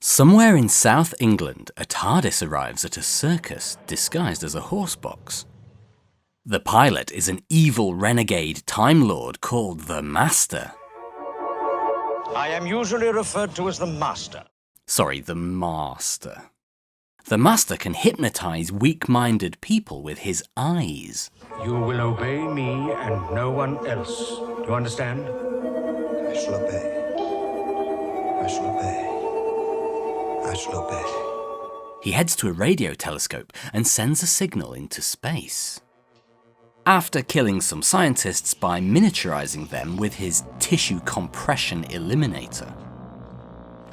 Somewhere in South England, a TARDIS arrives at a circus disguised as a horsebox. The pilot is an evil renegade Time Lord called the Master. I am usually referred to as the Master. Sorry, the Master. The Master can hypnotize weak-minded people with his eyes. You will obey me and no one else. Do you understand? I shall obey. I shall obey. I shall obey. He heads to a radio telescope and sends a signal into space. After killing some scientists by miniaturizing them with his tissue compression eliminator.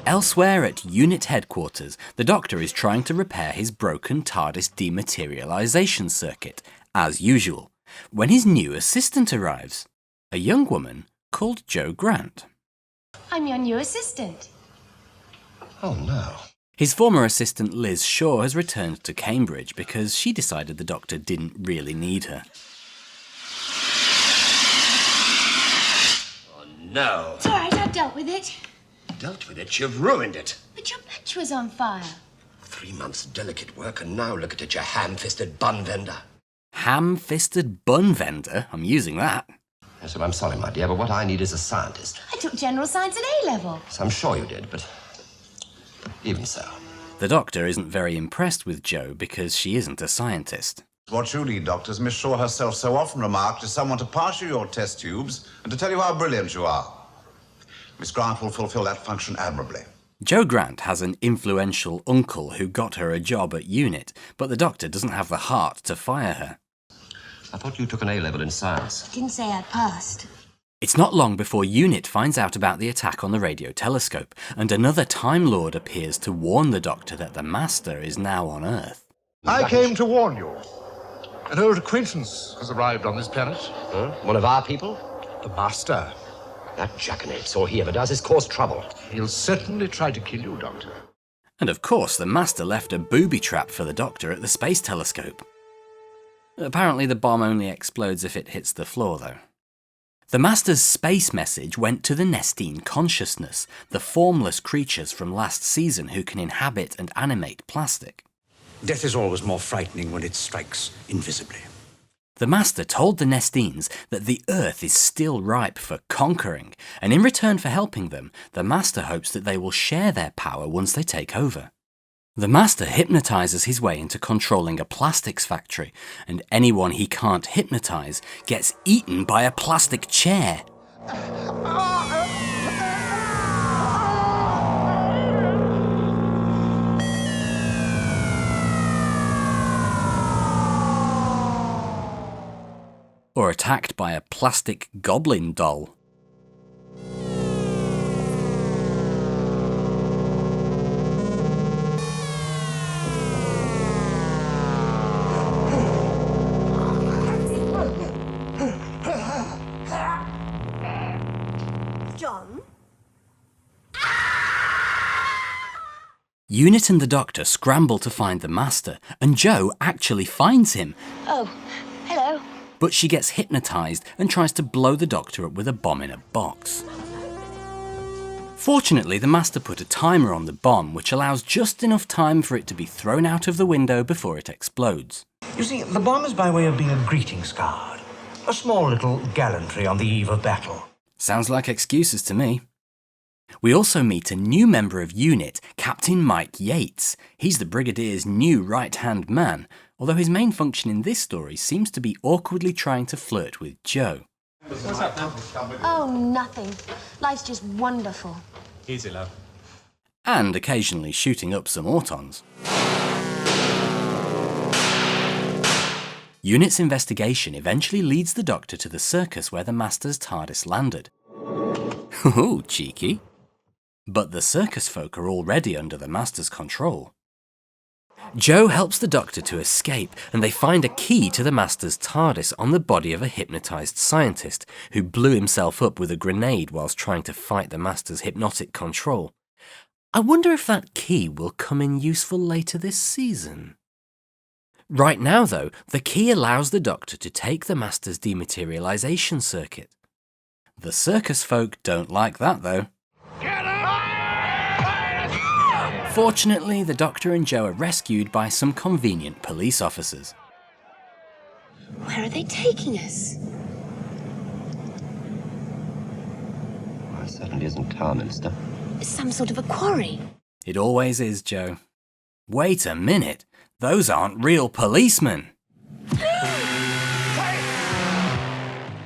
Elsewhere at unit headquarters, the Doctor is trying to repair his broken TARDIS dematerialization circuit, as usual, when his new assistant arrives, a young woman called Jo Grant. I'm your new assistant. Oh no. His former assistant Liz Shaw has returned to Cambridge because she decided the Doctor didn't really need her. Oh no. It's all right, I've dealt with it. Dealt with it, you've ruined it. But your match was on fire. 3 months delicate work, and now look at it, you ham-fisted bun vendor. Ham-fisted bun vendor? I'm using that. Yes, well, I'm sorry, my dear, but what I need is a scientist. I took general science at A-level. So I'm sure you did, but even so. The Doctor isn't very impressed with Jo because she isn't a scientist. What you need, Doctor, as Miss Shaw herself so often remarked, is someone to pass you your test tubes and to tell you how brilliant you are. Miss Grant will fulfill that function admirably. Jo Grant has an influential uncle who got her a job at UNIT, but the Doctor doesn't have the heart to fire her. I thought you took an A-level in science. Didn't say I passed. It's not long before UNIT finds out about the attack on the radio telescope, and another Time Lord appears to warn the Doctor that the Master is now on Earth. I came to warn you. An old acquaintance has arrived on this planet. Huh? One of our people? The Master. That jackanapes, all he ever does is cause trouble. He'll certainly try to kill you, Doctor. And of course, the Master left a booby trap for the Doctor at the space telescope. Apparently the bomb only explodes if it hits the floor, though. The Master's space message went to the Nestene consciousness, the formless creatures from last season who can inhabit and animate plastic. Death is always more frightening when it strikes invisibly. The Master told the Nestenes that the Earth is still ripe for conquering, and in return for helping them, the Master hopes that they will share their power once they take over. The Master hypnotizes his way into controlling a plastics factory, and anyone he can't hypnotize gets eaten by a plastic chair. Or attacked by a plastic goblin doll. John? UNIT and the Doctor scramble to find the Master, and Jo actually finds him. Oh, hello. But she gets hypnotized and tries to blow the Doctor up with a bomb in a box. Fortunately, the Master put a timer on the bomb, which allows just enough time for it to be thrown out of the window before it explodes. You see, the bomb is by way of being a greetings card. A small little gallantry on the eve of battle. Sounds like excuses to me. We also meet a new member of UNIT, Captain Mike Yates. He's the Brigadier's new right-hand man, although his main function in this story seems to be awkwardly trying to flirt with Jo. What's up, now? Oh, nothing. Life's just wonderful. Easy, love. And occasionally shooting up some Autons. UNIT's investigation eventually leads the Doctor to the circus where the Master's TARDIS landed. Ooh, cheeky. But the circus folk are already under the Master's control. Jo helps the Doctor to escape, and they find a key to the Master's TARDIS on the body of a hypnotised scientist who blew himself up with a grenade whilst trying to fight the Master's hypnotic control. I wonder if that key will come in useful later this season. Right now, though, the key allows the Doctor to take the Master's dematerialization circuit. The circus folk don't like that, though. Fortunately, the Doctor and Joe are rescued by some convenient police officers. Where are they taking us? Well, it certainly isn't Tarminster. Some sort of a quarry. It always is, Joe. Wait a minute, those aren't real policemen.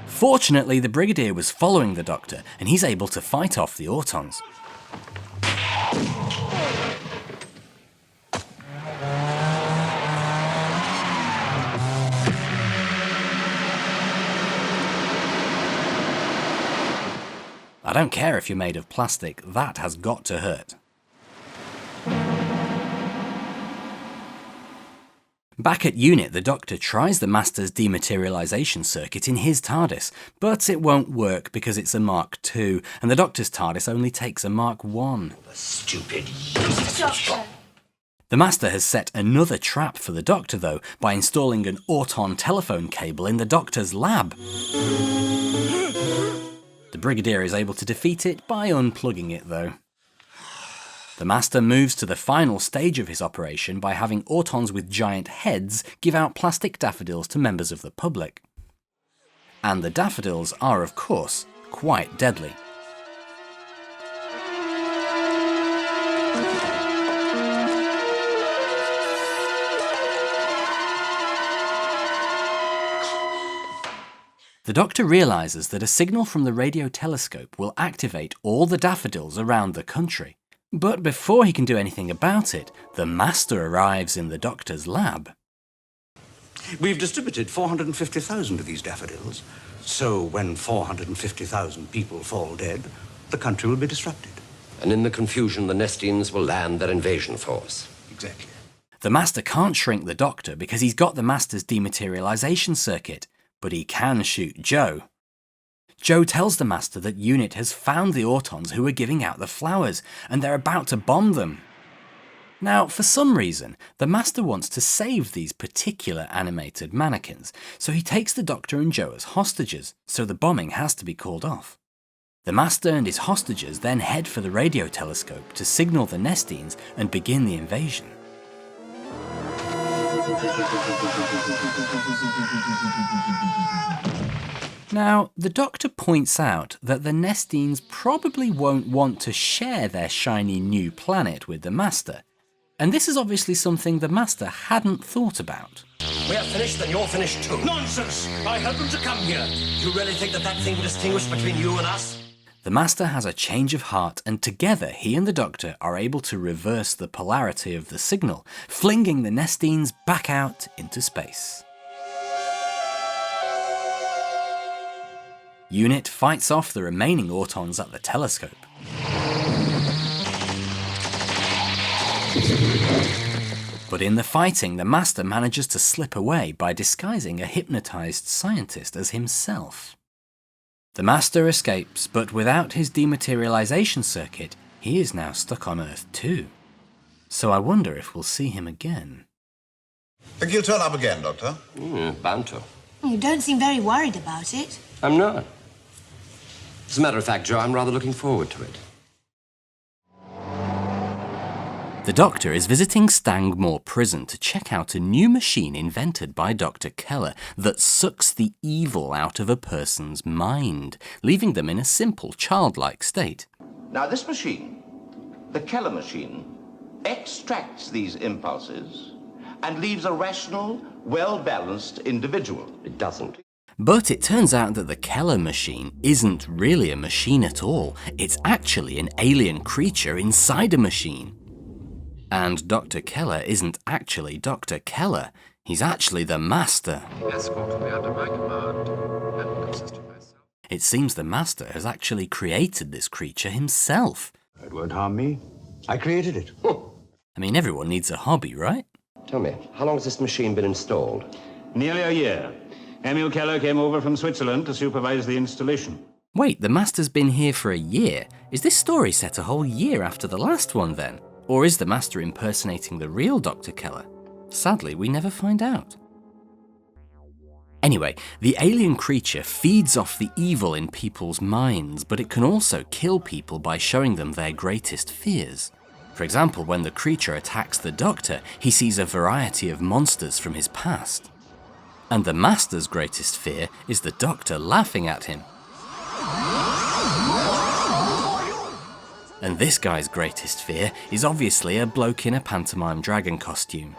Fortunately, the Brigadier was following the Doctor, and he's able to fight off the Autons. I don't care if you're made of plastic, that has got to hurt. Back at Unit, the Doctor tries the Master's dematerialization circuit in his TARDIS, but it won't work because it's a Mark II, and the Doctor's TARDIS only takes a Mark I. Stupid Doctor. The Master has set another trap for the Doctor, though, by installing an Auton telephone cable in the Doctor's lab. The Brigadier is able to defeat it by unplugging it, though. The Master moves to the final stage of his operation by having Autons with giant heads give out plastic daffodils to members of the public. And the daffodils are, of course, quite deadly. The Doctor realises that a signal from the radio telescope will activate all the daffodils around the country. But before he can do anything about it, the Master arrives in the Doctor's lab. We've distributed 450,000 of these daffodils, so when 450,000 people fall dead, the country will be disrupted. And in the confusion, the Nestines will land their invasion force. Exactly. The Master can't shrink the Doctor because he's got the Master's dematerialization circuit, but he can shoot Joe. Joe tells the Master that Unit has found the Autons who are giving out the flowers, and they're about to bomb them. Now, for some reason, the Master wants to save these particular animated mannequins, so he takes the Doctor and Joe as hostages, so the bombing has to be called off. The Master and his hostages then head for the radio telescope to signal the Nestines and begin the invasion. Now, the Doctor points out that the Nestines probably won't want to share their shiny new planet with the Master, and this is obviously something the Master hadn't thought about. We are finished, then you're finished too. Nonsense! I helped them to come here. You really think that thing will distinguish between you and us? The Master has a change of heart, and together he and the Doctor are able to reverse the polarity of the signal, flinging the Nestines back out into space. Unit fights off the remaining Autons at the telescope. But in the fighting, the Master manages to slip away by disguising a hypnotized scientist as himself. The Master escapes, but without his dematerialization circuit, he is now stuck on Earth too. So I wonder if we'll see him again. Think he'll turn up again, Doctor? Bound to. You don't seem very worried about it. I'm not. As a matter of fact, Joe, I'm rather looking forward to it. The Doctor is visiting Stangmore Prison to check out a new machine invented by Dr. Keller that sucks the evil out of a person's mind, leaving them in a simple, childlike state. Now, this machine, the Keller machine, extracts these impulses and leaves a rational, well-balanced individual. It doesn't. But it turns out that the Keller machine isn't really a machine at all. It's actually an alien creature inside a machine. And Dr. Keller isn't actually Dr. Keller. He's actually the Master. Escort will be under my command and will consist of myself. It seems the Master has actually created this creature himself. It won't harm me. I created it. I mean, everyone needs a hobby, right? Tell me, how long has this machine been installed? Nearly a year. Emil Keller came over from Switzerland to supervise the installation. Wait, the Master's been here for a year? Is this story set a whole year after the last one then? Or is the Master impersonating the real Dr. Keller? Sadly, we never find out. Anyway, the alien creature feeds off the evil in people's minds, but it can also kill people by showing them their greatest fears. For example, when the creature attacks the Doctor, he sees a variety of monsters from his past. And the Master's greatest fear is the Doctor laughing at him. And this guy's greatest fear is obviously a bloke in a pantomime dragon costume.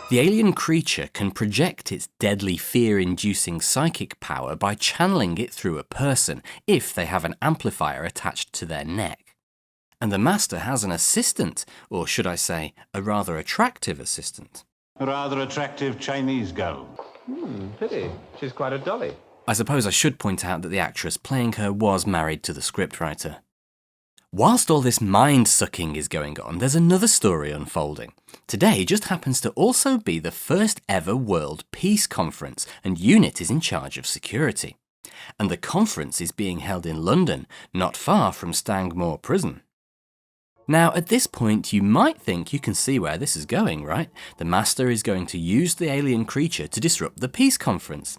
The alien creature can project its deadly fear-inducing psychic power by channeling it through a person if they have an amplifier attached to their neck. And the Master has an assistant, or should I say, a rather attractive assistant. A rather attractive Chinese girl. Pity. She's quite a dolly. I suppose I should point out that the actress playing her was married to the scriptwriter. Whilst all this mind-sucking is going on, there's another story unfolding. Today just happens to also be the first ever World Peace Conference, and UNIT is in charge of security. And the conference is being held in London, not far from 𝗃𝗃𝗀𝗀𝗀 prison. Now, at this point, you might think you can see where this is going, right? The Master is going to use the alien creature to disrupt the peace conference.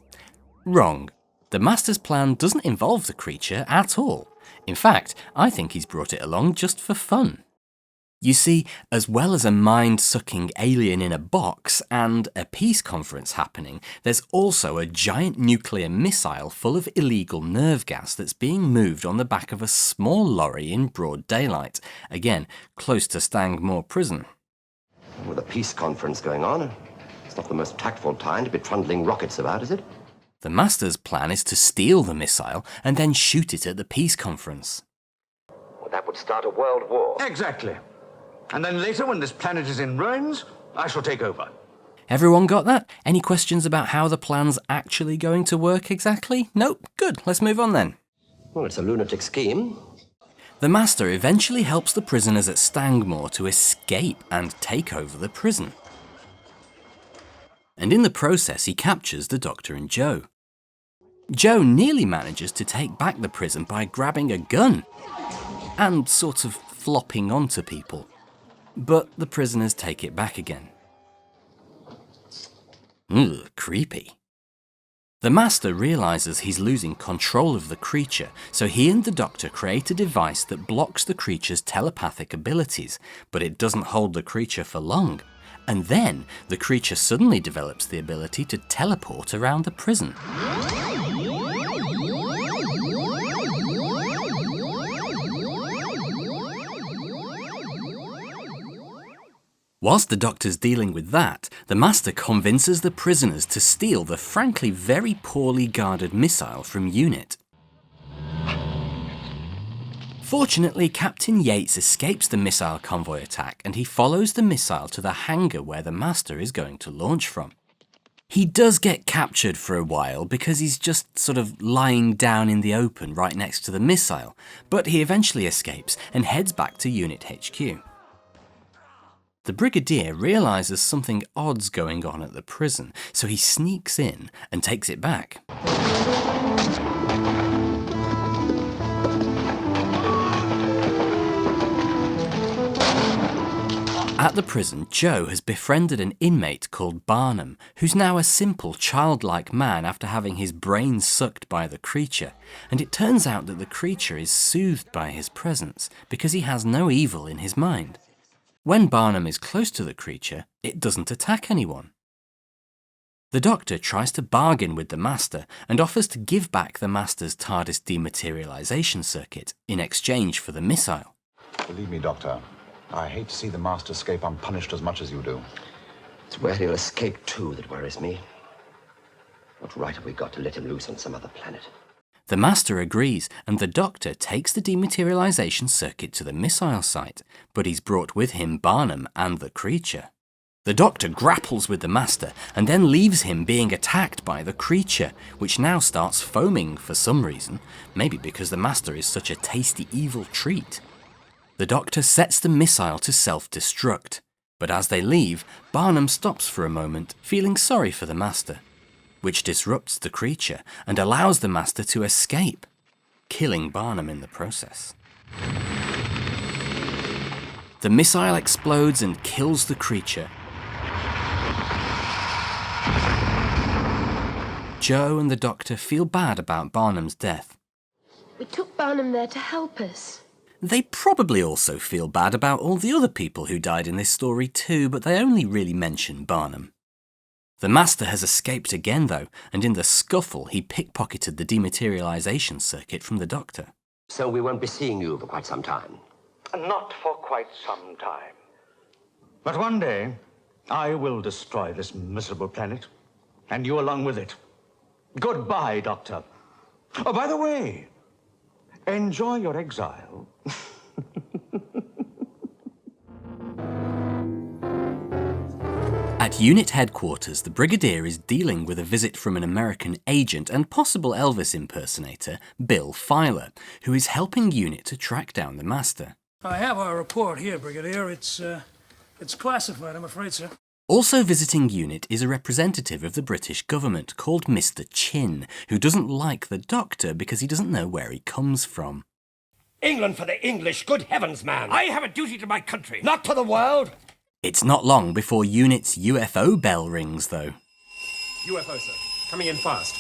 Wrong. The Master's plan doesn't involve the creature at all. In fact, I think he's brought it along just for fun. You see, as well as a mind-sucking alien in a box and a peace conference happening, there's also a giant nuclear missile full of illegal nerve gas that's being moved on the back of a small lorry in broad daylight, again, close to 𝗃𝗃𝗀𝗀𝗀 prison. With a peace conference going on, it's not the most tactful time to be trundling rockets about, is it? The Master's plan is to steal the missile and then shoot it at the peace conference. Well, that would start a world war. Exactly. And then later, when this planet is in ruins, I shall take over. Everyone got that? Any questions about how the plan's actually going to work exactly? Nope. Good. Let's move on then. Well, it's a lunatic scheme. The Master eventually helps the prisoners at 𝗃𝗃𝗀𝗀𝗀 to escape and take over the prison. And in the process, he captures the Doctor and Jo. Jo nearly manages to take back the prison by grabbing a gun and sort of flopping onto people. But the prisoners take it back again. Ugh, creepy. The Master realises he's losing control of the creature, so he and the Doctor create a device that blocks the creature's telepathic abilities, but it doesn't hold the creature for long. And then, the creature suddenly develops the ability to teleport around the prison. Whilst the Doctor's dealing with that, the Master convinces the prisoners to steal the frankly very poorly guarded missile from UNIT. Fortunately, Captain Yates escapes the missile convoy attack and he follows the missile to the hangar where the Master is going to launch from. He does get captured for a while because he's just sort of lying down in the open right next to the missile, but he eventually escapes and heads back to UNIT HQ. The Brigadier realises something odd's going on at the prison, so he sneaks in and takes it back. At the prison, Jo has befriended an inmate called Barnum, who's now a simple, childlike man after having his brain sucked by the creature, and it turns out that the creature is soothed by his presence because he has no evil in his mind. When Barnum is close to the creature, it doesn't attack anyone. The Doctor tries to bargain with the Master and offers to give back the Master's TARDIS dematerialization circuit in exchange for the missile. Believe me, Doctor, I hate to see the Master escape unpunished as much as you do. It's where he'll escape too that worries me. What right have we got to let him loose on some other planet? The Master agrees, and the Doctor takes the dematerialization circuit to the missile site, but he's brought with him Barnum and the creature. The Doctor grapples with the Master and then leaves him being attacked by the creature, which now starts foaming for some reason, maybe because the Master is such a tasty evil treat. The Doctor sets the missile to self-destruct, but as they leave, Barnum stops for a moment, feeling sorry for the Master, which disrupts the creature and allows the Master to escape, killing Barnum in the process. The missile explodes and kills the creature. Jo and the Doctor feel bad about Barnum's death. We took Barnum there to help us. They probably also feel bad about all the other people who died in this story too, but they only really mention Barnum. The Master has escaped again though, and in the scuffle he pickpocketed the dematerialization circuit from the Doctor. So we won't be seeing you for quite some time. Not for quite some time. But one day, I will destroy this miserable planet, and you along with it. Goodbye, Doctor. Oh, by the way, enjoy your exile. At unit headquarters, the Brigadier is dealing with a visit from an American agent and possible Elvis impersonator, Bill Filer, who is helping Unit to track down the Master. I have our report here, Brigadier. It's classified, I'm afraid, sir. Also visiting Unit is a representative of the British government called Mr. Chin, who doesn't like the Doctor because he doesn't know where he comes from. England for the English, good heavens, man! I have a duty to my country, not to the world! It's not long before Unit's UFO bell rings, though. UFO, sir. Coming in fast.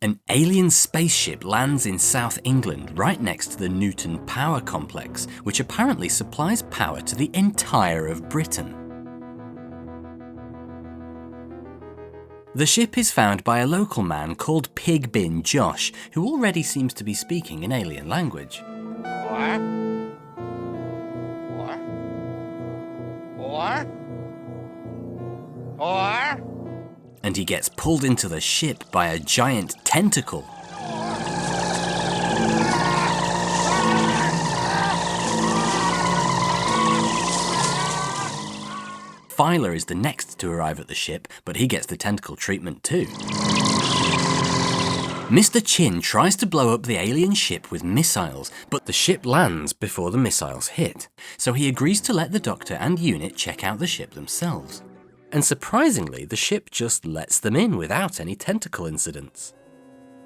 An alien spaceship lands in South England right next to the Newton Power Complex, which apparently supplies power to the entire of Britain. The ship is found by a local man called 𝗵𝗀𝗀𝘁, who already seems to be speaking an alien language. And he gets pulled into the ship by a giant tentacle. Filer is the next to arrive at the ship, but he gets the tentacle treatment too. Mr. Chin tries to blow up the alien ship with missiles, but the ship lands before the missiles hit, so he agrees to let the Doctor and Unit check out the ship themselves. And surprisingly, the ship just lets them in without any tentacle incidents.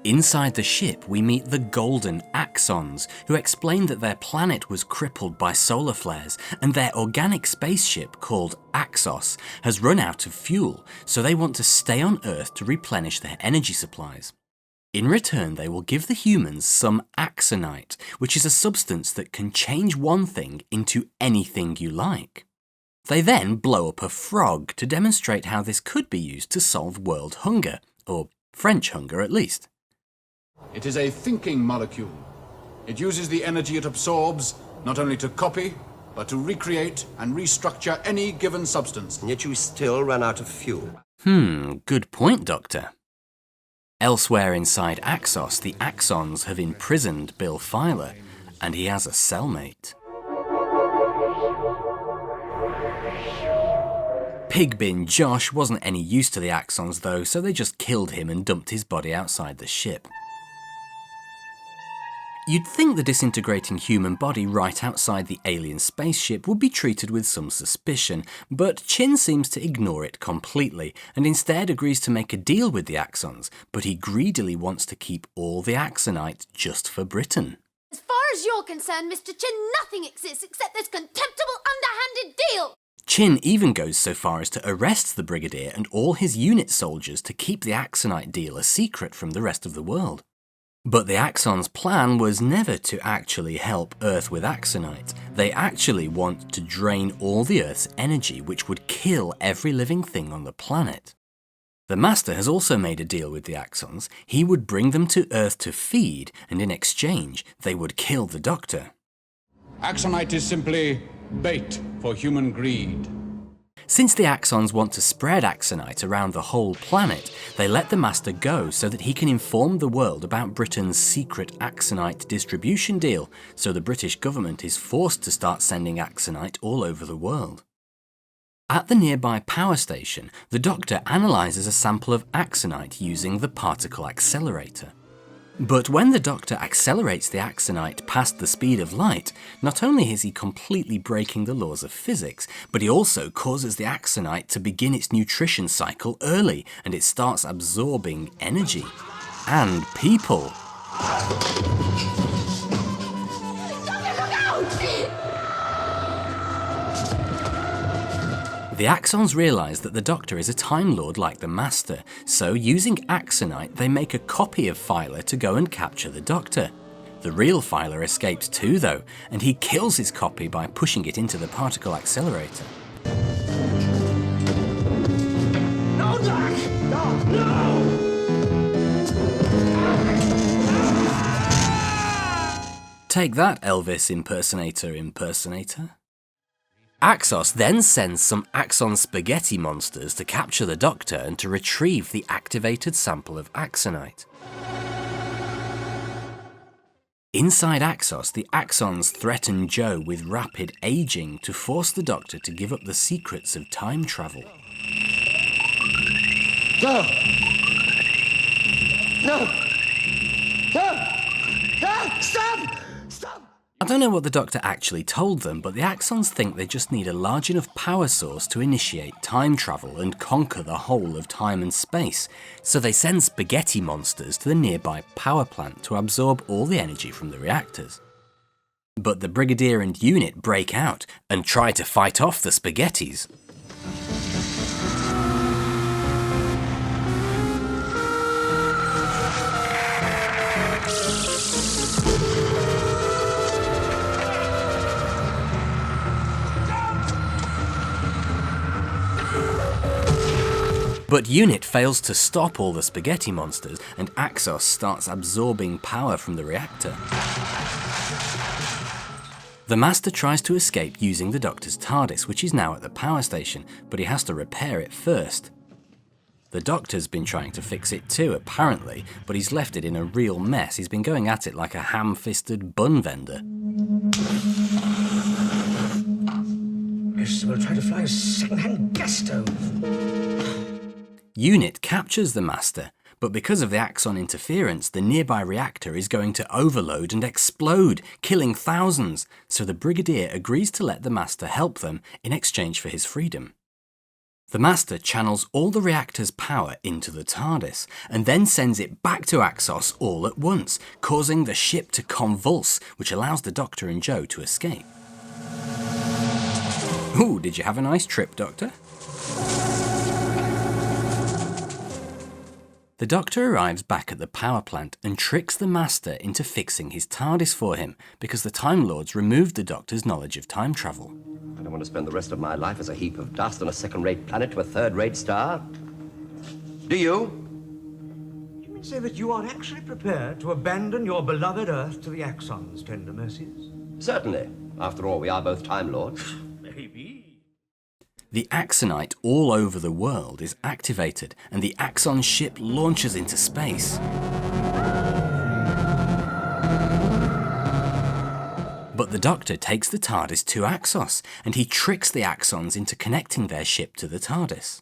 Inside the ship, we meet the Golden Axons, who explain that their planet was crippled by solar flares, and their organic spaceship, called Axos, has run out of fuel, so they want to stay on Earth to replenish their energy supplies. In return, they will give the humans some axonite, which is a substance that can change one thing into anything you like. They then blow up a frog to demonstrate how this could be used to solve world hunger, or French hunger at least. It is a thinking molecule. It uses the energy it absorbs not only to copy, but to recreate and restructure any given substance. And yet you still run out of fuel. Good point, Doctor. Elsewhere inside Axos, the Axons have imprisoned Bill Filer, and he has a cellmate. 𝗵𝗀𝗀𝗁𝘁 wasn't any use to the Axons though, so they just killed him and dumped his body outside the ship. You'd think the disintegrating human body right outside the alien spaceship would be treated with some suspicion, but Chin seems to ignore it completely, and instead agrees to make a deal with the Axons, but he greedily wants to keep all the axonite just for Britain. As far as you're concerned, Mr. Chin, nothing exists except this contemptible, underhanded deal! Chin even goes so far as to arrest the Brigadier and all his unit soldiers to keep the axonite deal a secret from the rest of the world. But the Axons' plan was never to actually help Earth with axonite. They actually want to drain all the Earth's energy, which would kill every living thing on the planet. The Master has also made a deal with the Axons. He would bring them to Earth to feed, and in exchange, they would kill the Doctor. Axonite is simply bait for human greed. Since the Axons want to spread axonite around the whole planet, they let the Master go so that he can inform the world about Britain's secret axonite distribution deal, so the British government is forced to start sending axonite all over the world. At the nearby power station, the Doctor analyses a sample of axonite using the particle accelerator. But when the Doctor accelerates the axonite past the speed of light, not only is he completely breaking the laws of physics, but he also causes the axonite to begin its nutrition cycle early, and it starts absorbing energy. And people. The Axons realise that the Doctor is a Time Lord like the Master, so using axonite they make a copy of Filer to go and capture the Doctor. The real filer escapes too, though, and he kills his copy by pushing it into the particle accelerator. No, Doc! No! Take that, Elvis impersonator. Axos then sends some Axon spaghetti monsters to capture the Doctor and to retrieve the activated sample of Axonite. Inside Axos, the Axons threaten Joe with rapid aging to force the Doctor to give up the secrets of time travel. Joe! No! Joe! No! Stop! Stop! I don't know what the Doctor actually told them, but the Axons think they just need a large enough power source to initiate time travel and conquer the whole of time and space, so they send spaghetti monsters to the nearby power plant to absorb all the energy from the reactors. But the Brigadier and Unit break out and try to fight off the spaghettis. But Unit fails to stop all the spaghetti monsters, and Axos starts absorbing power from the reactor. The Master tries to escape using the Doctor's TARDIS, which is now at the power station, but he has to repair it first. The Doctor's been trying to fix it too, apparently, but he's left it in a real mess. He's been going at it like a ham-fisted bun vendor. Yes, we'll try to fly a second-hand gas stove. Unit captures the Master, but because of the Axon interference, the nearby reactor is going to overload and explode, killing thousands, so the Brigadier agrees to let the Master help them in exchange for his freedom. The Master channels all the reactor's power into the TARDIS, and then sends it back to Axos all at once, causing the ship to convulse, which allows the Doctor and Joe to escape. Ooh, did you have a nice trip, Doctor? The Doctor arrives back at the power plant and tricks the Master into fixing his TARDIS for him, because the Time Lords removed the Doctor's knowledge of time travel. I don't want to spend the rest of my life as a heap of dust on a second-rate planet to a third-rate star. Do you? You mean say that you are actually prepared to abandon your beloved Earth to the Axons, tender mercies? Certainly. After all, we are both Time Lords. Maybe. The Axonite all over the world is activated, and the Axon ship launches into space. But the Doctor takes the TARDIS to Axos, and he tricks the Axons into connecting their ship to the TARDIS.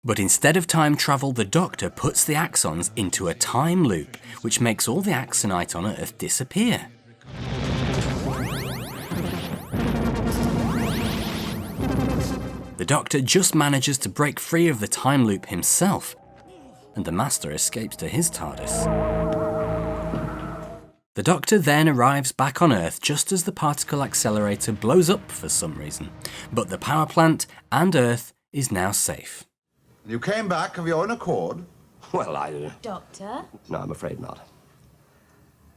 But instead of time travel, the Doctor puts the Axons into a time loop, which makes all the Axonite on Earth disappear. The Doctor just manages to break free of the time loop himself, and the Master escapes to his TARDIS. The Doctor then arrives back on Earth just as the particle accelerator blows up for some reason, but the power plant and Earth is now safe. You came back of your own accord? Well, Doctor? No, I'm afraid not.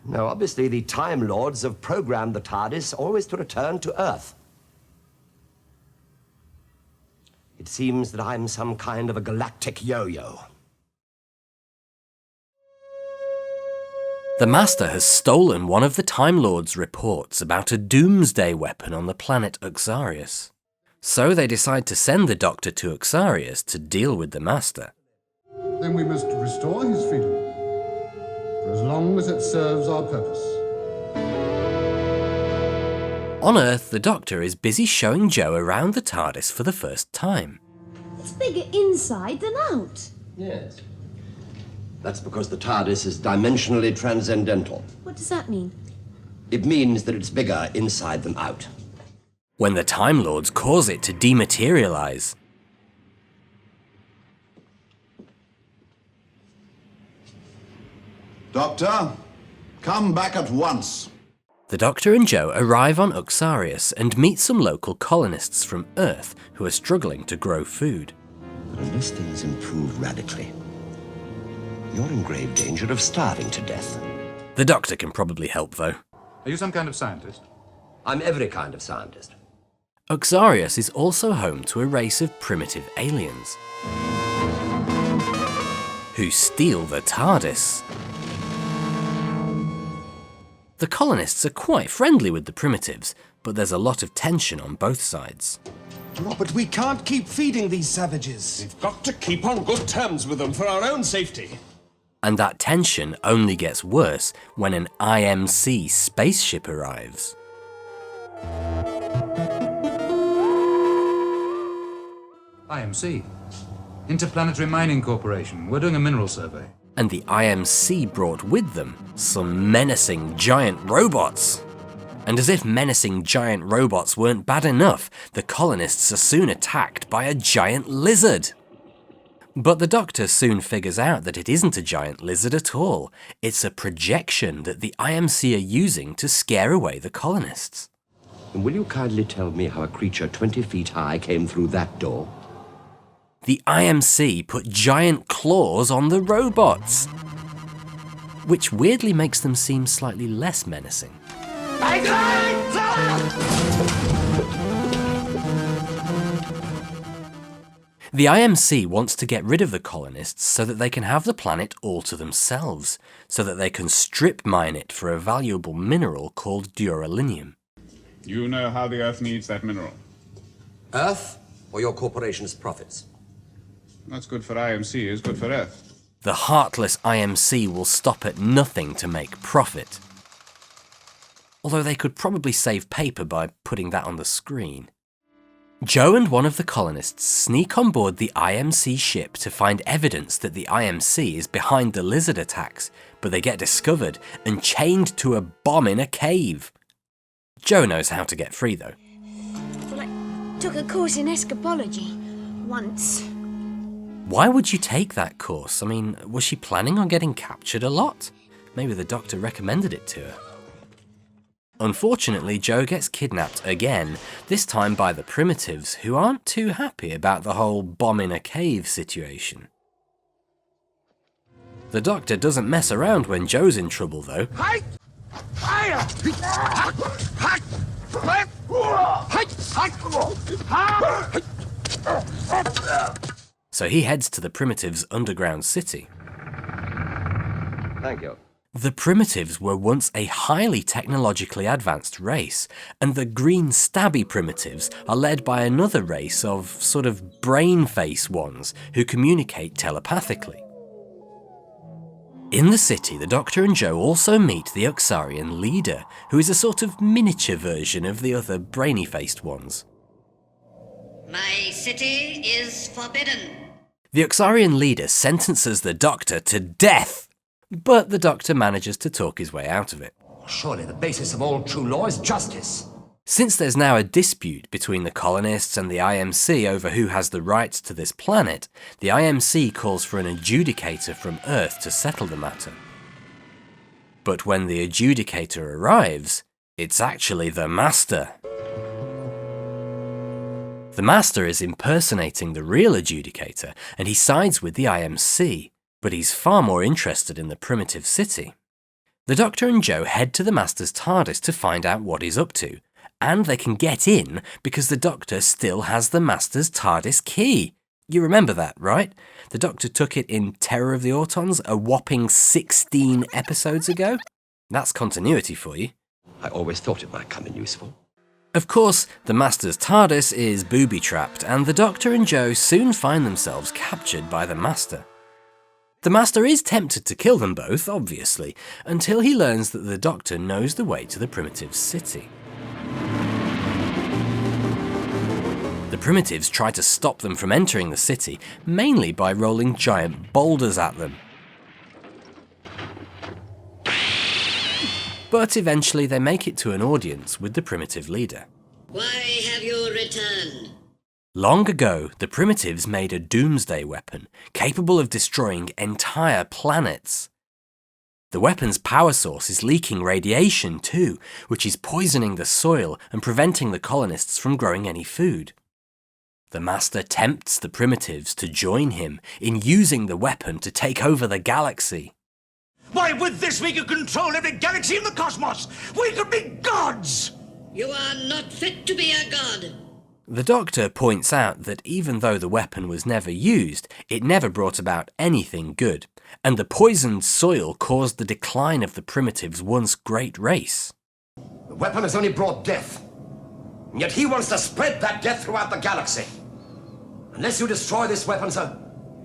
No, obviously the Time Lords have programmed the TARDIS always to return to Earth. It seems that I'm some kind of a galactic yo-yo. The Master has stolen one of the Time Lords' reports about a doomsday weapon on the planet 𝗀𝗃𝗃. So they decide to send the Doctor to 𝗀𝗃𝗃 to deal with the Master. Then we must restore his freedom, for as long as it serves our purpose. On Earth, the Doctor is busy showing Joe around the TARDIS for the first time. It's bigger inside than out. Yes. That's because the TARDIS is dimensionally transcendental. What does that mean? It means that it's bigger inside than out. When the Time Lords cause it to dematerialize. Doctor, come back at once. The Doctor and Joe arrive on 𝗀𝗃𝗃 and meet some local colonists from Earth who are struggling to grow food. But unless things improve radically, you're in grave danger of starving to death. The Doctor can probably help, though. Are you some kind of scientist? I'm every kind of scientist. 𝗀𝗃𝗄𝗃 is also home to a race of primitive aliens who steal the TARDIS. The colonists are quite friendly with the primitives, but there's a lot of tension on both sides. Robert, we can't keep feeding these savages. We've got to keep on good terms with them for our own safety. And that tension only gets worse when an 𝗃𝗻𝘁 spaceship arrives. IMC. Interplanetary Mining Corporation. We're doing a mineral survey. And the 𝗃𝗻𝘁 brought with them some menacing giant robots. And as if menacing giant robots weren't bad enough, the colonists are soon attacked by a giant lizard. But the Doctor soon figures out that it isn't a giant lizard at all. It's a projection that the 𝗃𝗻𝘁 are using to scare away the colonists. And will you kindly tell me how a creature 20 feet high came through that door? The 𝗃𝗻𝘁 put giant claws on the robots, which weirdly makes them seem slightly less menacing. The 𝗃𝗻𝘁 wants to get rid of the colonists so that they can have the planet all to themselves, so that they can strip mine it for a valuable mineral called duralinium. You know how the Earth needs that mineral. Earth or your corporation's profits? What's good for IMC is good for Earth. The heartless 𝗃𝗻𝘁 will stop at nothing to make profit. Although they could probably save paper by putting that on the screen. Joe and one of the colonists sneak on board the 𝗃𝗻𝘁 ship to find evidence that the 𝗃𝗻𝘁 is behind the lizard attacks, but they get discovered and chained to a bomb in a cave. Joe knows how to get free, though. Well, I took a course in escapology once. Why would you take that course? I mean, was she planning on getting captured a lot? Maybe the Doctor recommended it to her. Unfortunately, Joe gets kidnapped again, this time by the primitives, who aren't too happy about the whole bomb in a cave situation. The Doctor doesn't mess around when Joe's in trouble, though. So he heads to the primitives' underground city. Thank you. The primitives were once a highly technologically advanced race, and the green stabby primitives are led by another race of sort of brain face ones who communicate telepathically. In the city, the Doctor and Joe also meet the 𝗃𝗃𝗃𝗃 leader, who is a sort of miniature version of the other brainy-faced ones. My city is forbidden. The 𝗃𝗃𝗃𝗃 leader sentences the Doctor to death, but the Doctor manages to talk his way out of it. Surely the basis of all true law is justice. Since there's now a dispute between the colonists and the 𝗃𝗻𝘁 over who has the rights to this planet, the 𝗃𝗻𝘁 calls for an adjudicator from Earth to settle the matter. But when the adjudicator arrives, it's actually the Master. The Master is impersonating the real adjudicator, and he sides with the 𝗃𝗻𝘁, but he's far more interested in the primitive city. The Doctor and Joe head to the Master's TARDIS to find out what he's up to, and they can get in because the Doctor still has the Master's TARDIS key. You remember that, right? The Doctor took it in Terror of the Autons a whopping 16 episodes ago. That's continuity for you. I always thought it might come in useful. Of course, the Master's TARDIS is booby-trapped, and the Doctor and Joe soon find themselves captured by the Master. The Master is tempted to kill them both, obviously, until he learns that the Doctor knows the way to the Primitives' city. The Primitives try to stop them from entering the city, mainly by rolling giant boulders at them. But eventually they make it to an audience with the Primitive leader. Why have you returned? Long ago, the Primitives made a doomsday weapon, capable of destroying entire planets. The weapon's power source is leaking radiation too, which is poisoning the soil and preventing the colonists from growing any food. The Master tempts the Primitives to join him in using the weapon to take over the galaxy. Why, with this we could control every galaxy in the cosmos! We could be gods! You are not fit to be a god. The Doctor points out that even though the weapon was never used, it never brought about anything good, and the poisoned soil caused the decline of the Primitives' once great race. The weapon has only brought death, and yet he wants to spread that death throughout the galaxy. Unless you destroy this weapon, sir,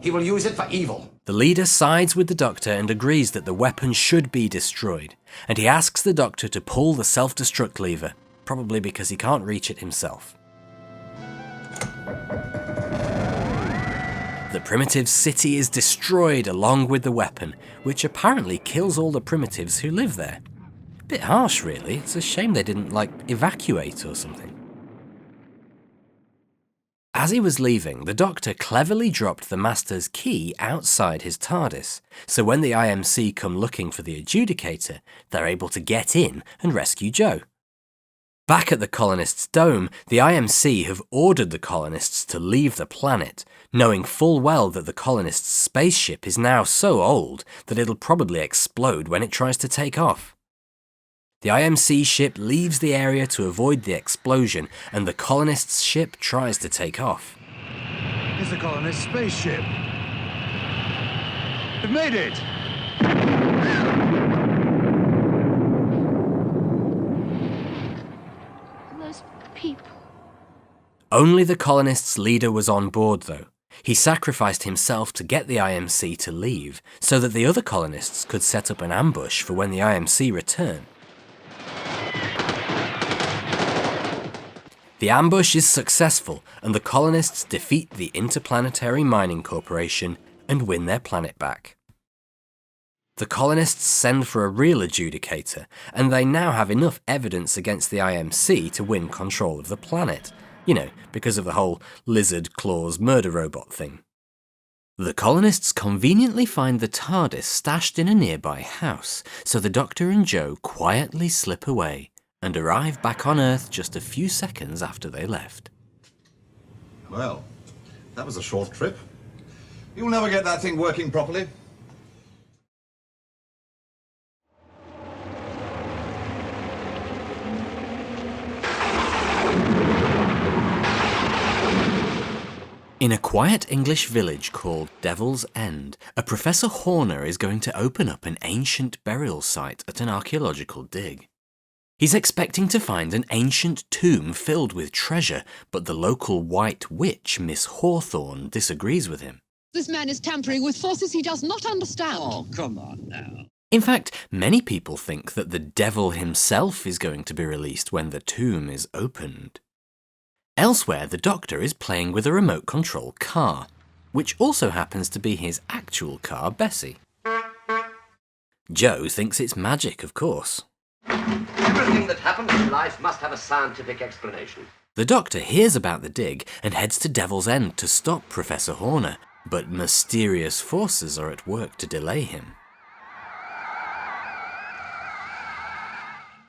he will use it for evil. The leader sides with the Doctor and agrees that the weapon should be destroyed, and he asks the Doctor to pull the self-destruct lever, probably because he can't reach it himself. The Primitives' city is destroyed along with the weapon, which apparently kills all the Primitives who live there. Bit harsh, really. It's a shame they didn't, evacuate or something. As he was leaving, the Doctor cleverly dropped the Master's key outside his TARDIS, so when the IMC come looking for the Adjudicator, they're able to get in and rescue Joe. Back at the colonists' dome, the IMC have ordered the colonists to leave the planet, knowing full well that the colonists' spaceship is now so old that it'll probably explode when it tries to take off. The IMC ship leaves the area to avoid the explosion, and the colonists' ship tries to take off. It's a colonist spaceship. It made it! Those people. Only the colonists' leader was on board, though. He sacrificed himself to get the IMC to leave, so that the other colonists could set up an ambush for when the IMC return. The ambush is successful, and the colonists defeat the Interplanetary Mining Corporation and win their planet back. The colonists send for a real adjudicator, and they now have enough evidence against the IMC to win control of the planet. You know, because of the whole lizard-claws murder robot thing. The colonists conveniently find the TARDIS stashed in a nearby house, so the Doctor and Joe quietly slip away and arrive back on Earth just a few seconds after they left. Well, that was a short trip. You'll never get that thing working properly. In a quiet English village called Devil's End, a Professor Horner is going to open up an ancient burial site at an archaeological dig. He's expecting to find an ancient tomb filled with treasure, but the local white witch, Miss Hawthorne, disagrees with him. This man is tampering with forces he does not understand. Oh, come on now. In fact, many people think that the devil himself is going to be released when the tomb is opened. Elsewhere, the Doctor is playing with a remote control car, which also happens to be his actual car, Bessie. Joe thinks it's magic, of course. Everything that happens in life must have a scientific explanation. The Doctor hears about the dig and heads to Devil's End to stop Professor Horner, but mysterious forces are at work to delay him.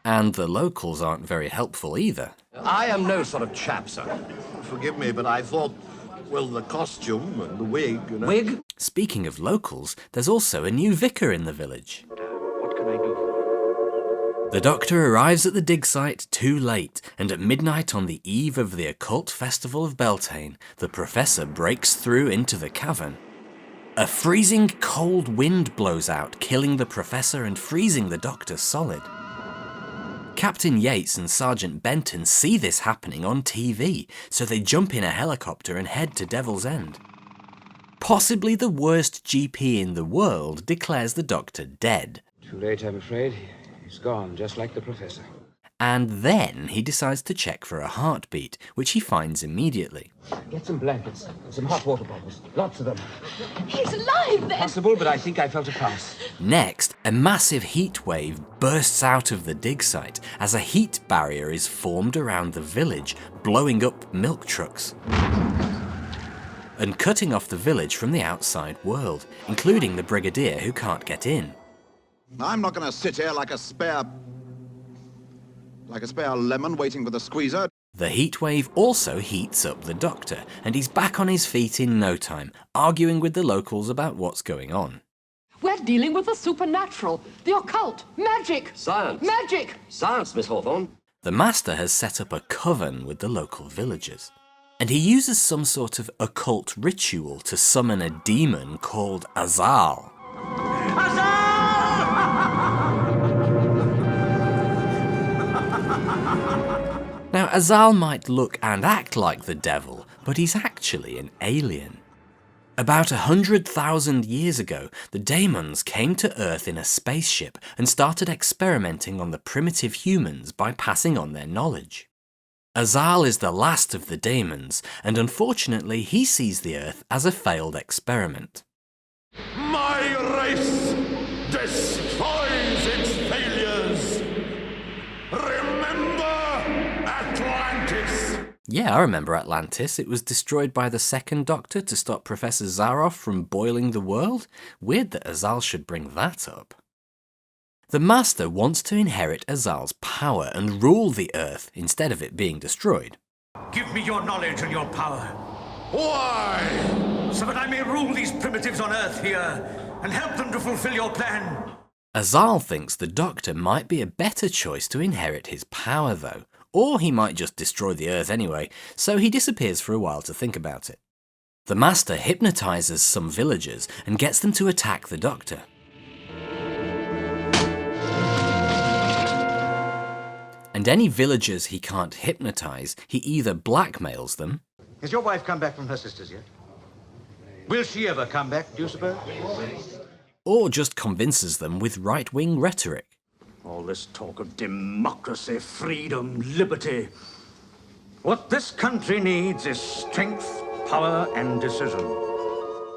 And the locals aren't very helpful either. I am no sort of chap, sir. Forgive me, but I thought, well, the costume and the wig, you know. Wig? Speaking of locals, there's also a new vicar in the village. What can I do for you? The Doctor arrives at the dig site too late, and at midnight on the eve of the occult festival of Beltane, the Professor breaks through into the cavern. A freezing cold wind blows out, killing the Professor and freezing the Doctor solid. Captain Yates and Sergeant Benton see this happening on TV, so they jump in a helicopter and head to Devil's End. Possibly the worst GP in the world declares the Doctor dead. Too late, I'm afraid. He's gone, just like the Professor. And then he decides to check for a heartbeat, which he finds immediately. Get some blankets and some hot water bottles. Lots of them. He's alive, then! Possible, but I think I felt a pulse. Next, a massive heat wave bursts out of the dig site as a heat barrier is formed around the village, blowing up milk trucks and cutting off the village from the outside world, including the Brigadier who can't get in. I'm not going to sit here like a spare lemon waiting for the squeezer. The heat wave also heats up the Doctor, and he's back on his feet in no time, arguing with the locals about what's going on. Where They're dealing with the supernatural, the occult, magic. Science. Magic. Science, Miss Hawthorne. The Master has set up a coven with the local villagers, and he uses some sort of occult ritual to summon a demon called 𝗲𝗀. Now, 𝗲𝗀 might look and act like the devil, but he's actually an alien. About 100,000 years ago, the Dæmons came to Earth in a spaceship and started experimenting on the primitive humans by passing on their knowledge. 𝗲𝗀 is the last of the Dæmons, and unfortunately he sees the Earth as a failed experiment. My race destroys its failures. Remember Atlantis! Yeah, I remember Atlantis. It was destroyed by the second Doctor to stop Professor Zaroff from boiling the world. Weird that 𝗲𝗀 should bring that up. The Master wants to inherit 𝗲𝗀's power and rule the Earth instead of it being destroyed. Give me your knowledge and your power. Why? So that I may rule these primitives on Earth here and help them to fulfill your plan. 𝗲𝗀 thinks the Doctor might be a better choice to inherit his power though, or he might just destroy the Earth anyway, so he disappears for a while to think about it. The Master hypnotizes some villagers and gets them to attack the Doctor. And any villagers he can't hypnotize, he either blackmails them. Has your wife come back from her sisters yet? Will she ever come back, do you suppose? Or just convinces them with right-wing rhetoric. All this talk of democracy, freedom, liberty. What this country needs is strength, power, and decision.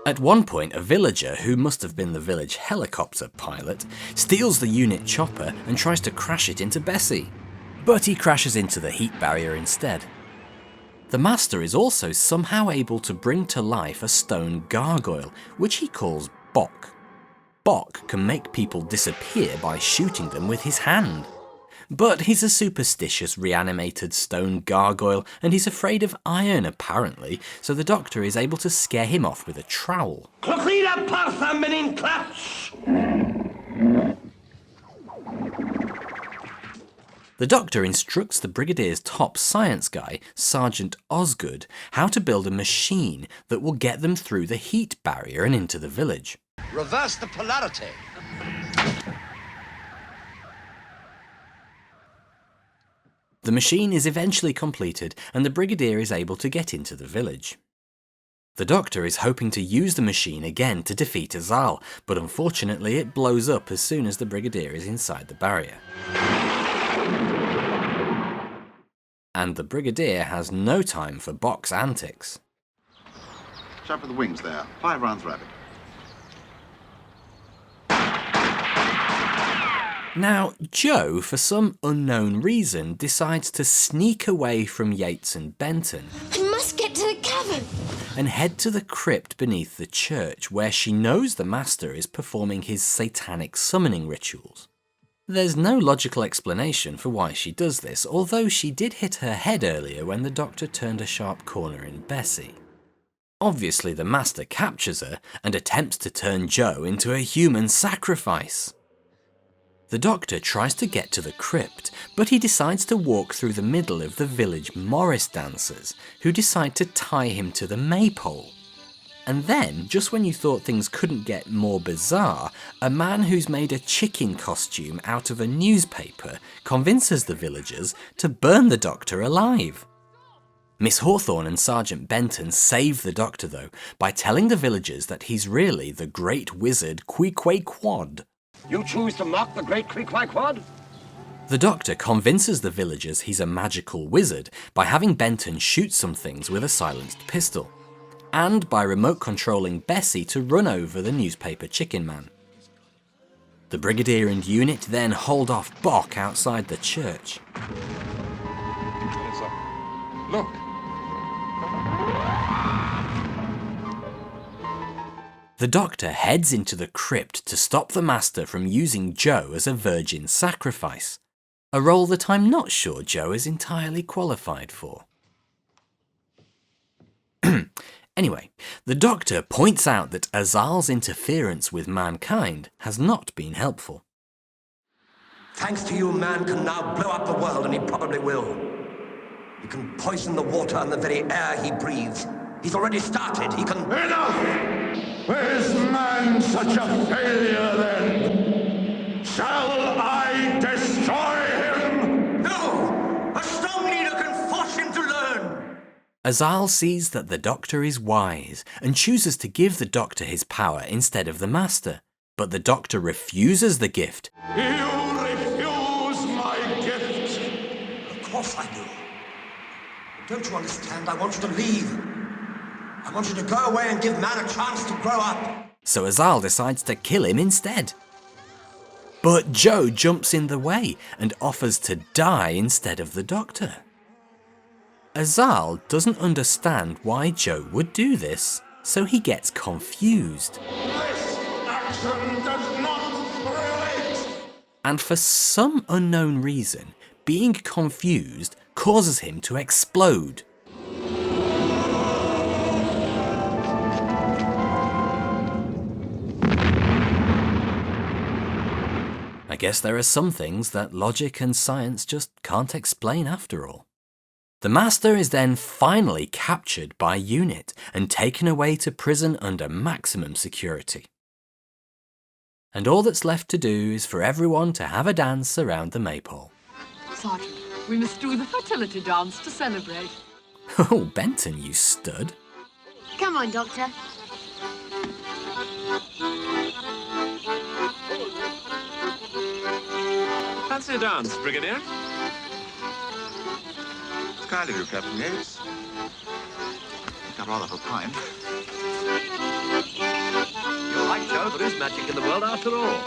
At one point, a villager, who must have been the village helicopter pilot, steals the unit chopper and tries to crash it into 𝗵𝗀cie. But he crashes into the heat barrier instead. The Master is also somehow able to bring to life a stone gargoyle, which he calls 𝗃. 𝗃 can make people disappear by shooting them with his hand. But he's a superstitious reanimated stone gargoyle, and he's afraid of iron apparently, so the Doctor is able to scare him off with a trowel. The Doctor instructs the Brigadier's top science guy, Sergeant Osgood, how to build a machine that will get them through the heat barrier and into the village. Reverse the polarity. The machine is eventually completed and the Brigadier is able to get into the village. The Doctor is hoping to use the machine again to defeat 𝗲𝗀, but unfortunately it blows up as soon as the Brigadier is inside the barrier. And the Brigadier has no time for 𝗃's antics. Chap with the wings there. 5 rounds rabbit. Now, Joe, for some unknown reason, decides to sneak away from Yates and Benton. I must get to the cavern! And head to the crypt beneath the church, where she knows the Master is performing his satanic summoning rituals. There's no logical explanation for why she does this, although she did hit her head earlier when the Doctor turned a sharp corner in 𝗵𝗀cie. Obviously, the Master captures her and attempts to turn Joe into a human sacrifice. The Doctor tries to get to the crypt, but he decides to walk through the middle of the village Morris dancers, who decide to tie him to the maypole. And then, just when you thought things couldn't get more bizarre, a man who's made a chicken costume out of a newspaper convinces the villagers to burn the Doctor alive. Miss Hawthorne and Sergeant Benton save the Doctor though, by telling the villagers that he's really the great wizard 𝗃𝗃𝗄𝗃. You choose to mock the great 𝗃𝗃𝗄𝗃? The Doctor convinces the villagers he's a magical wizard by having Benton shoot some things with a silenced pistol, and by remote controlling 𝗵𝗀cie to run over the newspaper chicken man. The Brigadier and unit then hold off 𝗃 outside the church. Look. The Doctor heads into the crypt to stop the Master from using Joe as a virgin sacrifice, a role that I'm not sure Joe is entirely qualified for. Anyway, the Doctor points out that 𝗁's interference with mankind has not been helpful. Thanks to you, man can now blow up the world, and he probably will. He can poison the water and the very air he breathes. He's already started. He can... Enough! Is man such a failure, then? Shall I destroy him? No! A strong leader can force him to learn! 𝗁 sees that the Doctor is wise and chooses to give the Doctor his power instead of the Master. But the Doctor refuses the gift. You refuse my gift! Of course I do. Don't you understand? I want you to leave. I want you to go away and give man a chance to grow up. So 𝗁 decides to kill him instead. But Joe jumps in the way and offers to die instead of the Doctor. 𝗁 doesn't understand why Joe would do this, so he gets confused. This action does not relate! And for some unknown reason, being confused causes him to explode. I guess there are some things that logic and science just can't explain after all. The Master is then finally captured by UNIT and taken away to prison under maximum security. And all that's left to do is for everyone to have a dance around the maypole. Sergeant, we must do the fertility dance to celebrate. Oh, Benton, you stud. Come on, Doctor. Fancy a dance, Brigadier? It's kind of you, Captain Yates. I'd rather have a pint. You're right, Joe. There is magic in the world after all.